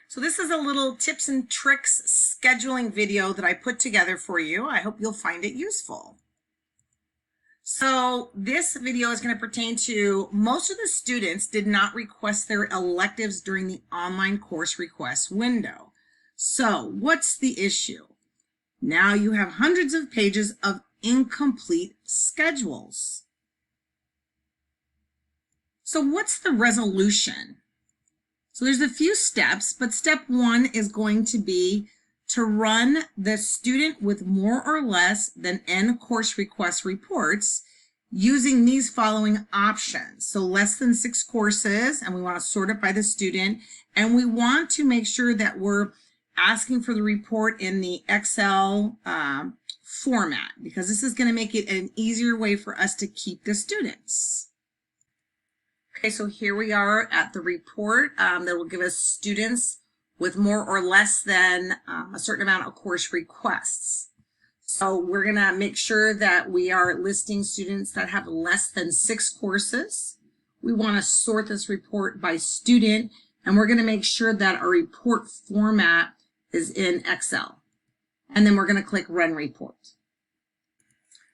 So this is a little tips and tricks scheduling video that I put together for you. I hope you'll find it useful. So this video is going to pertain to most of the students did not request their electives during the online course request window. So what's the issue? Now you have hundreds of pages of incomplete schedules. So what's the resolution? So there's a few steps, but step one is going to be to run the student with more or less than N course request reports using these following options. So less than 6 courses, and we want to sort it by the student, and we want to make sure that we're asking for the report in the Excel format, because this is going to make it an easier way for us to keep the students. Okay, so here we are at the report that will give us students with more or less than a certain amount of course requests. So we're going to make sure that we are listing students that have less than 6 courses. We want to sort this report by student, and we're going to make sure that our report format is in Excel. And then we're going to click Run Report.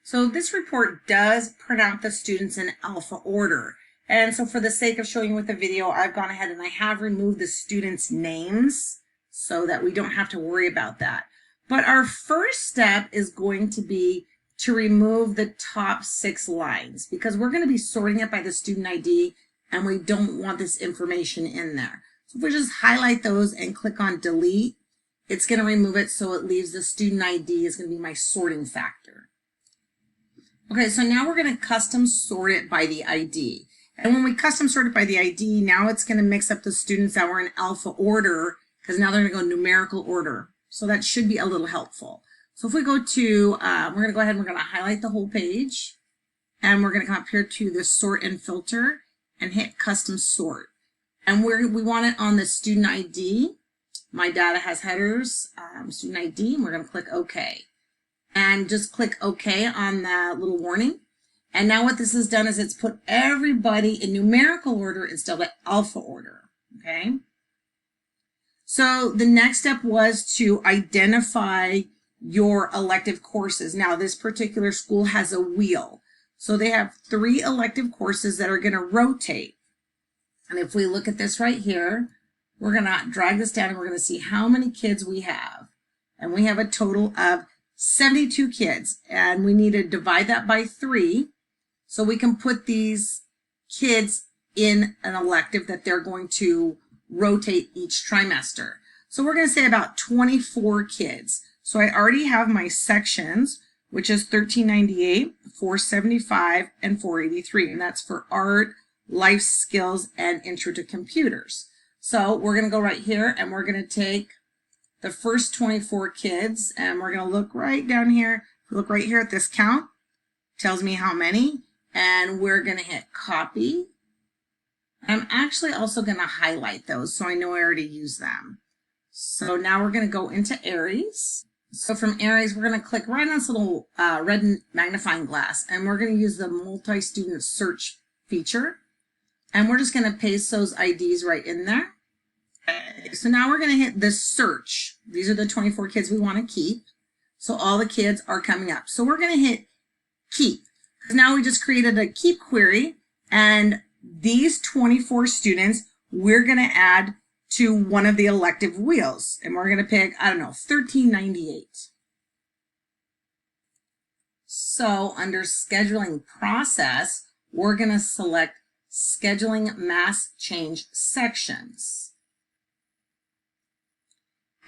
So this report does print out the students in alpha order. And so for the sake of showing you with the video, I've gone ahead and I have removed the students' names so that we don't have to worry about that. But our first step is going to be to remove the top 6 lines, because we're going to be sorting it by the student ID and we don't want this information in there. So if we just highlight those and click on delete, it's going to remove it, so it leaves the student ID is going to be my sorting factor. Okay, so now we're going to custom sort it by the ID. And when we custom sort it by the ID, now it's going to mix up the students that were in alpha order, because now they're going to go numerical order. So that should be a little helpful. So if we go to, we're going to go ahead and we're going to highlight the whole page. And we're going to come up here to the sort and filter and hit custom sort. And we want it on the student ID. My data has headers, student ID, and we're going to click OK. And just click OK on the little warning. And now what this has done is it's put everybody in numerical order instead of alpha order, okay? So the next step was to identify your elective courses. Now this particular school has a wheel. So they have 3 elective courses that are going to rotate. And if we look at this right here, we're going to drag this down and we're going to see how many kids we have. And we have a total of 72 kids. And we need to divide that by 3. So we can put these kids in an elective that they're going to rotate each trimester. So we're going to say about 24 kids. So I already have my sections, which is 1398, 475, and 483. And that's for art, life skills, and intro to computers. So we're going to go right here and we're going to take the first 24 kids and we're going to look right down here. Look right here at this count. Tells me how many. And we're going to hit copy. I'm actually also going to highlight those so I know I already used them. So now we're going to go into Aries. So from Aries, we're going to click right on this little red magnifying glass, and we're going to use the multi-student search feature. And we're just going to paste those IDs right in there. So now we're going to hit the search. These are the 24 kids we want to keep. So all the kids are coming up. So we're going to hit keep. Now we just created a keep query, and these 24 students we're going to add to one of the elective wheels, and we're going to pick, I don't know, 1398. So under scheduling process, we're going to select scheduling mass change sections.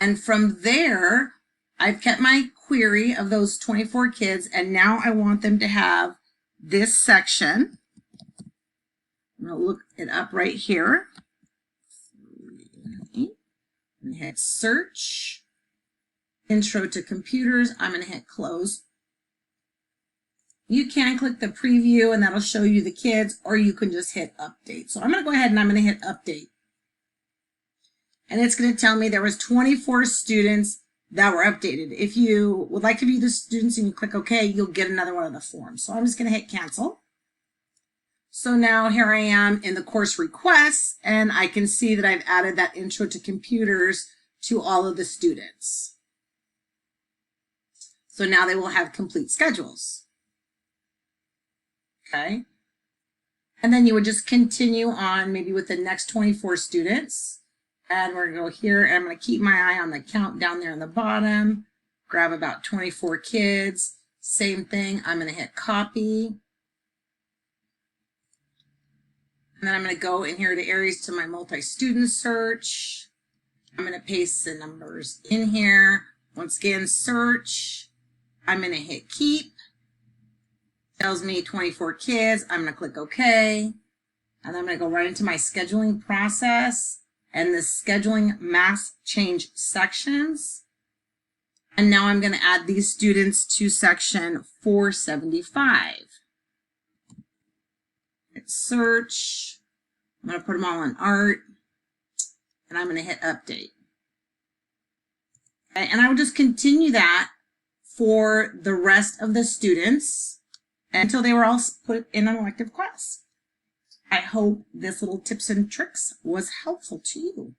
And from there, I've kept my query of those 24 kids, and now I want them to have this section. I'm going to look it up right here. And hit search, intro to computers. I'm going to hit close. You can click the preview and that'll show you the kids, or you can just hit update. So I'm going to go ahead and I'm going to hit update. And it's going to tell me there was 24 students that were updated. If you would like to view the students and you click OK, you'll get another one of the forms. So I'm just going to hit cancel. So now here I am in the course requests, and I can see that I've added that intro to computers to all of the students. So now they will have complete schedules. Okay. And then you would just continue on maybe with the next 24 students. And we're going to go here, and I'm going to keep my eye on the count down there on the bottom. Grab about 24 kids. Same thing. I'm going to hit copy. And then I'm going to go in here to areas to my multi-student search. I'm going to paste the numbers in here. Once again, search. I'm going to hit keep. Tells me 24 kids. I'm going to click OK. And I'm going to go right into my scheduling process and the scheduling mass change sections. And now I'm going to add these students to section 475. Hit search. I'm going to put them all in art. And I'm going to hit update. Okay, and I will just continue that for the rest of the students until they were all put in an elective class. I hope this little tips and tricks was helpful to you.